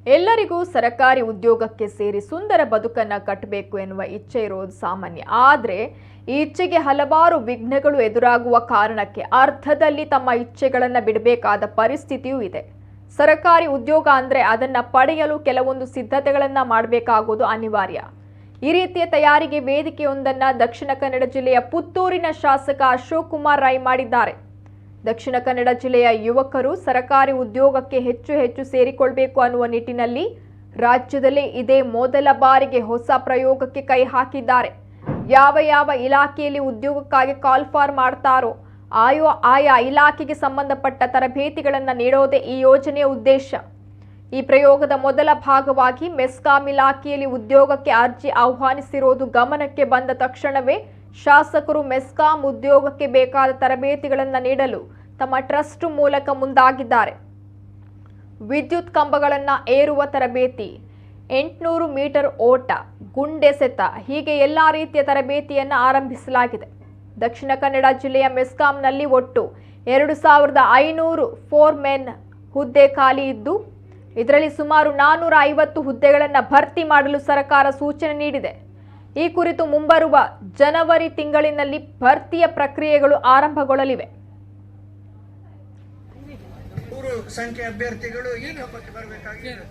ಎಲ್ಲರಿಗೂ ಸರ್ಕಾರಿ ಉದ್ಯೋಗಕ್ಕೆ ಸೇರಿ ಸುಂದರ ಬದುಕನ್ನು ಕಟ್ಟಬೇಕು ಎನ್ನುವ ಇಚ್ಛೆ ಇರೋದು ಸಾಮಾನ್ಯ. ಆದರೆ ಈ ಇಚ್ಛೆಗೆ ಹಲವಾರು ವಿಘ್ನಗಳು ಎದುರಾಗುವ ಕಾರಣಕ್ಕೆ ಅರ್ಧದಲ್ಲಿ ತಮ್ಮ ಇಚ್ಛೆಗಳನ್ನು ಬಿಡಬೇಕಾದ ಪರಿಸ್ಥಿತಿಯೂ ಇದೆ. ಸರ್ಕಾರಿ ಉದ್ಯೋಗ ಅಂದರೆ ಅದನ್ನು ಪಡೆಯಲು ಕೆಲವೊಂದು ಸಿದ್ಧತೆಗಳನ್ನು ಮಾಡಬೇಕಾಗುವುದು ಅನಿವಾರ್ಯ. ಈ ರೀತಿಯ ತಯಾರಿಗೆ ವೇದಿಕೆಯೊಂದನ್ನು ದಕ್ಷಿಣ ಕನ್ನಡ ಜಿಲ್ಲೆಯ ಪುತ್ತೂರಿನ ಶಾಸಕ ಅಶೋಕ್ ಕುಮಾರ್ ರೈ ಮಾಡಿದ್ದಾರೆ. ದಕ್ಷಿಣ ಕನ್ನಡ ಜಿಲ್ಲೆಯ ಯುವಕರು ಸರ್ಕಾರಿ ಉದ್ಯೋಗಕ್ಕೆ ಹೆಚ್ಚು ಸೇರಿಕೊಳ್ಳಬೇಕು ಅನ್ನುವ ನಿಟ್ಟಿನಲ್ಲಿ ರಾಜ್ಯದಲ್ಲಿ ಇದೇ ಮೊದಲ ಬಾರಿಗೆ ಹೊಸ ಪ್ರಯೋಗಕ್ಕೆ ಕೈ ಹಾಕಿದ್ದಾರೆ. ಯಾವ ಇಲಾಖೆಯಲ್ಲಿ ಉದ್ಯೋಗಕ್ಕಾಗಿ ಕಾಲ್ ಫಾರ್ ಮಾಡ್ತಾರೋ ಆಯಾ ಇಲಾಖೆಗೆ ಸಂಬಂಧಪಟ್ಟ ತರಬೇತಿಗಳನ್ನು ನೀಡೋದೇ ಈ ಯೋಜನೆಯ ಉದ್ದೇಶ. ಈ ಪ್ರಯೋಗದ ಮೊದಲ ಭಾಗವಾಗಿ ಮೆಸ್ಕಾಂ ಇಲಾಖೆಯಲ್ಲಿ ಉದ್ಯೋಗಕ್ಕೆ ಅರ್ಜಿ ಆಹ್ವಾನಿಸಿರುವುದು ಗಮನಕ್ಕೆ ಬಂದ ತಕ್ಷಣವೇ ಶಾಸಕರು ಮೆಸ್ಕಾಂ ಉದ್ಯೋಗಕ್ಕೆ ಬೇಕಾದ ತರಬೇತಿಗಳನ್ನು ನೀಡಲು ತಮ್ಮ ಟ್ರಸ್ಟ್ ಮೂಲಕ ಮುಂದಾಗಿದ್ದಾರೆ. ವಿದ್ಯುತ್ ಕಂಬಗಳನ್ನು ಏರುವ ತರಬೇತಿ, 800 ಮೀಟರ್ ಓಟ, ಗುಂಡೆಸೆತ ಹೀಗೆ ಎಲ್ಲ ರೀತಿಯ ತರಬೇತಿಯನ್ನು ಆರಂಭಿಸಲಾಗಿದೆ. ದಕ್ಷಿಣ ಕನ್ನಡ ಜಿಲ್ಲೆಯ ಮೆಸ್ಕಾಂನಲ್ಲಿ ಒಟ್ಟು 2500 ಫೋರ್ಮೆನ್ ಹುದ್ದೆ ಖಾಲಿ ಇದ್ದು ಇದರಲ್ಲಿ ಸುಮಾರು 450 ಹುದ್ದೆಗಳನ್ನು ಭರ್ತಿ ಮಾಡಲು ಸರ್ಕಾರ ಸೂಚನೆ ನೀಡಿದೆ. ಈ ಕುರಿತು ಮುಂಬರುವ ಜನವರಿ ತಿಂಗಳಿನಲ್ಲಿ ಭರ್ತಿಯ ಪ್ರಕ್ರಿಯೆಗಳು ಆರಂಭಗೊಳ್ಳಲಿವೆ. ಸಂಖ್ಯೆ ಅಭ್ಯರ್ಥಿಗಳು ಈ ಹಬ್ಬಕ್ಕೆ ಬರಬೇಕಾಗಿದೆ.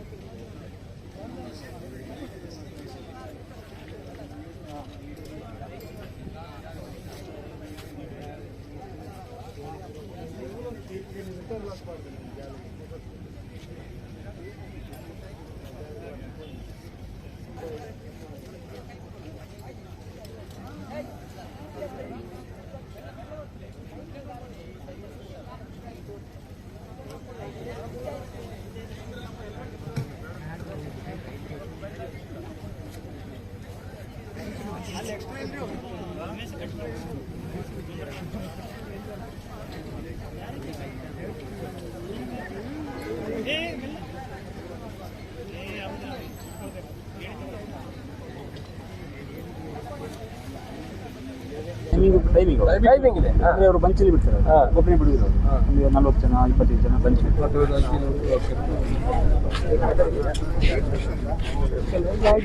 ಟೈಮಿಂಗ್ ಇದೆ. ಅಂದರೆ ಅವರು ಬಂಚಲ್ಲಿ ಬಿಡ್ತಾರೆ, ಒಬ್ಬನೇ ಬಿಡುವುದು. ಒಂದು 40 ಜನ 25 ಜನ ಬಂಚ್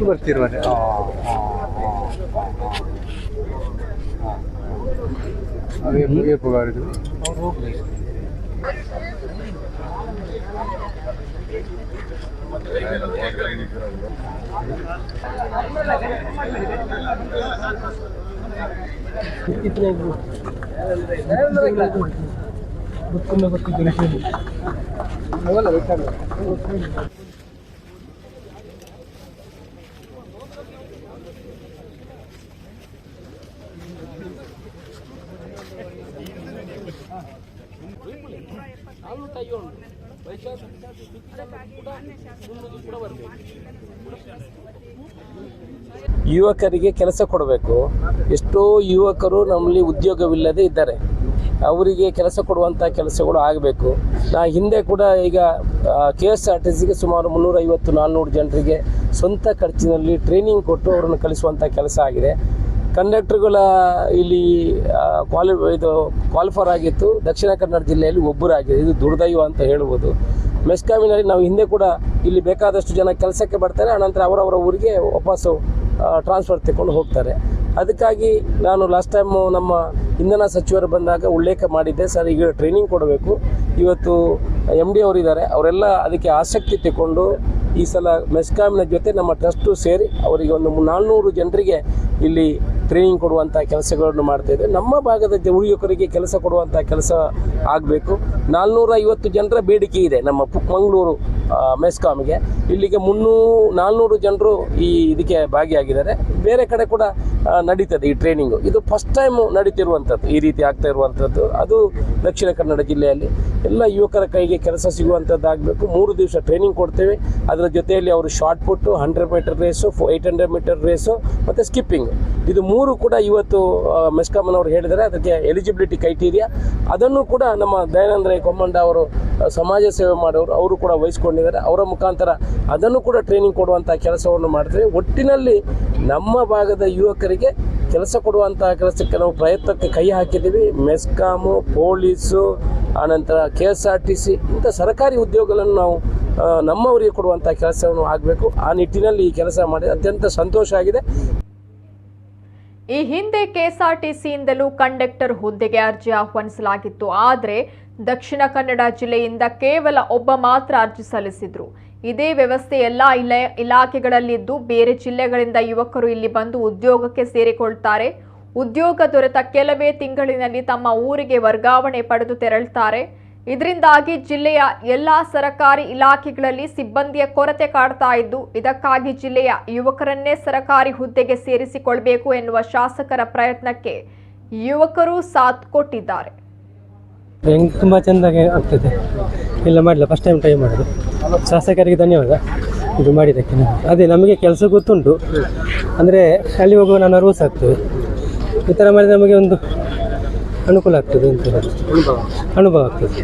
ಬರ್ತಿರುವಾರೆ. ಅದೇ ಪಗಾರಿದ್ರು ಯುವಕರಿಗೆ ಕೆಲಸ ಕೊಡಬೇಕು. ಎಷ್ಟೋ ಯುವಕರು ನಮ್ಮಲ್ಲಿ ಉದ್ಯೋಗವಿಲ್ಲದೆ ಇದ್ದಾರೆ, ಅವರಿಗೆ ಕೆಲಸ ಕೊಡುವಂಥ ಕೆಲಸಗಳು ಆಗಬೇಕು. ಹಿಂದೆ ಕೂಡ ಈಗ KSRTCಗೆ ಸುಮಾರು 350-400 ಜನರಿಗೆ ಸ್ವಂತ ಖರ್ಚಿನಲ್ಲಿ ಟ್ರೈನಿಂಗ್ ಕೊಟ್ಟು ಅವರನ್ನು ಕಳಿಸುವಂಥ ಕೆಲಸ ಆಗಿದೆ. ಕಂಡಕ್ಟರ್ಗಳ ಇಲ್ಲಿ ಕ್ವಾಲಿಫರ್ ಆಗಿತ್ತು ದಕ್ಷಿಣ ಕನ್ನಡ ಜಿಲ್ಲೆಯಲ್ಲಿ ಒಬ್ಬರಾಗಿದೆ. ಇದು ದುರ್ದೈವ ಅಂತ ಹೇಳ್ಬೋದು. ಮೆಸ್ಕಾಮಿನಲ್ಲಿ ನಾವು ಹಿಂದೆ ಕೂಡ ಇಲ್ಲಿ ಬೇಕಾದಷ್ಟು ಜನ ಕೆಲಸಕ್ಕೆ ಬರ್ತಾರೆ, ಆನಂತರ ಅವರವರ ಊರಿಗೆ ವಾಪಸ್ಸು ಟ್ರಾನ್ಸ್ಫರ್ ತಗೊಂಡು ಹೋಗ್ತಾರೆ. ಅದಕ್ಕಾಗಿ ನಾನು ಲಾಸ್ಟ್ ಟೈಮು ನಮ್ಮ ಇಂಧನ ಸಚಿವರು ಬಂದಾಗ ಉಲ್ಲೇಖ ಮಾಡಿದ್ದೆ, ಸರ್ ಈಗ ಟ್ರೈನಿಂಗ್ ಕೊಡಬೇಕು. ಇವತ್ತು MD ಅವರಿದ್ದಾರೆ, ಅವರೆಲ್ಲ ಅದಕ್ಕೆ ಆಸಕ್ತಿ ತಗೊಂಡು ಈ ಸಲ ಮೆಸ್ಕಾಮಿನ ಜೊತೆ ನಮ್ಮ ಟ್ರಸ್ಟು ಸೇರಿ ಅವರಿಗೆ ಒಂದು 400 ಜನರಿಗೆ ಇಲ್ಲಿ ಟ್ರೈನಿಂಗ್ ಕೊಡುವಂಥ ಕೆಲಸಗಳನ್ನು ಮಾಡ್ತಾಯಿದೆ. ನಮ್ಮ ಭಾಗದ ಯುವಕರಿಗೆ ಕೆಲಸ ಕೊಡುವಂಥ ಕೆಲಸ ಆಗಬೇಕು. 450 ಜನರ ಬೇಡಿಕೆ ಇದೆ ನಮ್ಮ ಮಂಗಳೂರು ಮೆಸ್ಕಾಮಿಗೆ. ಇಲ್ಲಿಗೆ 400 ಜನರು ಇದಕ್ಕೆ ಭಾಗಿಯಾಗಿದ್ದಾರೆ. ಬೇರೆ ಕಡೆ ಕೂಡ ನಡೀತದೆ ಈ ಟ್ರೈನಿಂಗು. ಇದು ಫಸ್ಟ್ ಟೈಮು ನಡೀತಿರುವಂಥದ್ದು, ಈ ರೀತಿ ಆಗ್ತಾ ಇರುವಂಥದ್ದು. ಅದು ದಕ್ಷಿಣ ಕನ್ನಡ ಜಿಲ್ಲೆಯಲ್ಲಿ ಎಲ್ಲ ಯುವಕರ ಕೈಗೆ ಕೆಲಸ ಸಿಗುವಂಥದ್ದು ಆಗಬೇಕು. 3 ದಿವಸ ಟ್ರೈನಿಂಗ್ ಕೊಡ್ತೇವೆ. ಅದರ ಜೊತೆಯಲ್ಲಿ ಅವರು ಶಾರ್ಟ್ ಪುಟ್ಟು, 100 ಮೀಟರ್ ರೇಸು, 800 ಮೀಟರ್ ರೇಸು ಮತ್ತು ಸ್ಕಿಪ್ಪಿಂಗ್, ಇದು 3 ಕೂಡ ಇವತ್ತು ಮೆಸ್ಕಾಮನವರು ಹೇಳಿದರೆ ಅದಕ್ಕೆ ಎಲಿಜಿಬಿಲಿಟಿ ಕ್ರೈಟೀರಿಯಾ. ಅದನ್ನು ಕೂಡ ನಮ್ಮ ದಯಾನಂದ ರೈ ಕೊಮ್ಮಂಡ ಅವರು ಸಮಾಜ ಸೇವೆ ಮಾಡೋರು, ಅವರು ಕೂಡ ವಹಿಸ್ಕೊಂಡಿದ್ದಾರೆ. ಅವರ ಮುಖಾಂತರ ಅದನ್ನು ಕೂಡ ಟ್ರೈನಿಂಗ್ ಕೊಡುವಂಥ ಕೆಲಸವನ್ನು ಮಾಡ್ತೇವೆ. ಒಟ್ಟಿನಲ್ಲಿ ನಮ್ಮ ಭಾಗದ ಯುವಕರಿಗೆ ಕೆಲಸ ಕೊಡುವಂತಹ ಕೆಲಸಕ್ಕೆ ನಾವು ಪ್ರಯತ್ನಕ್ಕೆ ಕೈ ಹಾಕಿದ್ದೀವಿ. ಮೆಸ್ಕಾಮು, ಪೊಲೀಸು, ಆನಂತರ KSRTC ಇಂಥ ಸರ್ಕಾರಿ ಉದ್ಯೋಗಗಳನ್ನು ನಾವು ನಮ್ಮವರಿಗೆ ಕೊಡುವಂಥ ಕೆಲಸವನ್ನು ಆಗಬೇಕು. ಆ ನಿಟ್ಟಿನಲ್ಲಿ ಈ ಕೆಲಸ ಮಾಡಿ ಅತ್ಯಂತ ಸಂತೋಷ ಆಗಿದೆ. ಈ ಹಿಂದೆ KSRTCಯಿಂದಲೂ ಕಂಡಕ್ಟರ್ ಹುದ್ದೆಗೆ ಅರ್ಜಿ ಆಹ್ವಾನಿಸಲಾಗಿತ್ತು. ಆದರೆ ದಕ್ಷಿಣ ಕನ್ನಡ ಜಿಲ್ಲೆಯಿಂದ ಕೇವಲ ಒಬ್ಬ ಮಾತ್ರ ಅರ್ಜಿ ಸಲ್ಲಿಸಿದ್ರು. ಇದೇ ವ್ಯವಸ್ಥೆ ಎಲ್ಲ ಇಲಾಖೆಗಳಲ್ಲಿದ್ದು ಬೇರೆ ಜಿಲ್ಲೆಗಳಿಂದ ಯುವಕರು ಇಲ್ಲಿ ಬಂದು ಉದ್ಯೋಗಕ್ಕೆ ಸೇರಿಕೊಳ್ತಾರೆ. ಉದ್ಯೋಗ ದೊರೆತ ಕೆಲವೇ ತಿಂಗಳಿನಲ್ಲಿ ತಮ್ಮ ಊರಿಗೆ ವರ್ಗಾವಣೆ ಪಡೆದು ತೆರಳುತ್ತಾರೆ. ಇದರಿಂದಾಗಿ ಜಿಲ್ಲೆಯ ಎಲ್ಲ ಸರ್ಕಾರಿ ಇಲಾಖೆಗಳಲ್ಲಿ ಸಿಬ್ಬಂದಿಯ ಕೊರತೆ ಕಾಡ್ತಾ ಇದ್ದು, ಇದಕ್ಕಾಗಿ ಜಿಲ್ಲೆಯ ಯುವಕರನ್ನೇ ಸರ್ಕಾರಿ ಹುದ್ದೆಗೆ ಸೇರಿಸಿಕೊಳ್ಬೇಕು ಎನ್ನುವ ಶಾಸಕರ ಪ್ರಯತ್ನಕ್ಕೆ ಯುವಕರು ಸಾಥ್ ಕೊಟ್ಟಿದ್ದಾರೆ. ತುಂಬ ಚೆಂದಾಗಿ ಆಗ್ತದೆ. ಇಲ್ಲ ಮಾಡಲಿಲ್ಲ, ಫಸ್ಟ್ ಟೈಮ್ ಟ್ರೈ ಮಾಡೋದು. ಶಾಸಕರಿಗೆ ಧನ್ಯವಾದ ಇದು ಮಾಡಿದ್ದಕ್ಕೆ. ಅದೇ ನಮಗೆ ಕೆಲಸ ಗೊತ್ತುಂಟು, ಅಂದರೆ ಅಲ್ಲಿ ಹೋಗುವ ನಾನು ರೂಲ್ಸ್ ಆಗ್ತದೆ. ಈ ಥರ ಮಾಡಿದರೆ ನಮಗೆ ಒಂದು ಅನುಕೂಲ ಆಗ್ತದೆ ಅಂತ ಅನುಭವ ಆಗ್ತದೆ.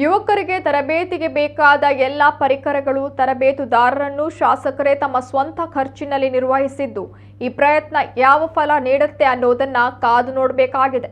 ಯುವಕರಿಗೆ ತರಬೇತಿಗೆ ಬೇಕಾದ ಎಲ್ಲ ಪರಿಕರಗಳು, ತರಬೇತುದಾರರನ್ನು ಶಾಸಕರೇ ತಮ್ಮ ಸ್ವಂತ ಖರ್ಚಿನಲ್ಲಿ ನಿರ್ವಹಿಸಿದ್ದು, ಈ ಪ್ರಯತ್ನ ಯಾವ ಫಲ ನೀಡುತ್ತೆ ಅನ್ನೋದನ್ನ ಕಾದು ನೋಡಬೇಕಾಗಿದೆ.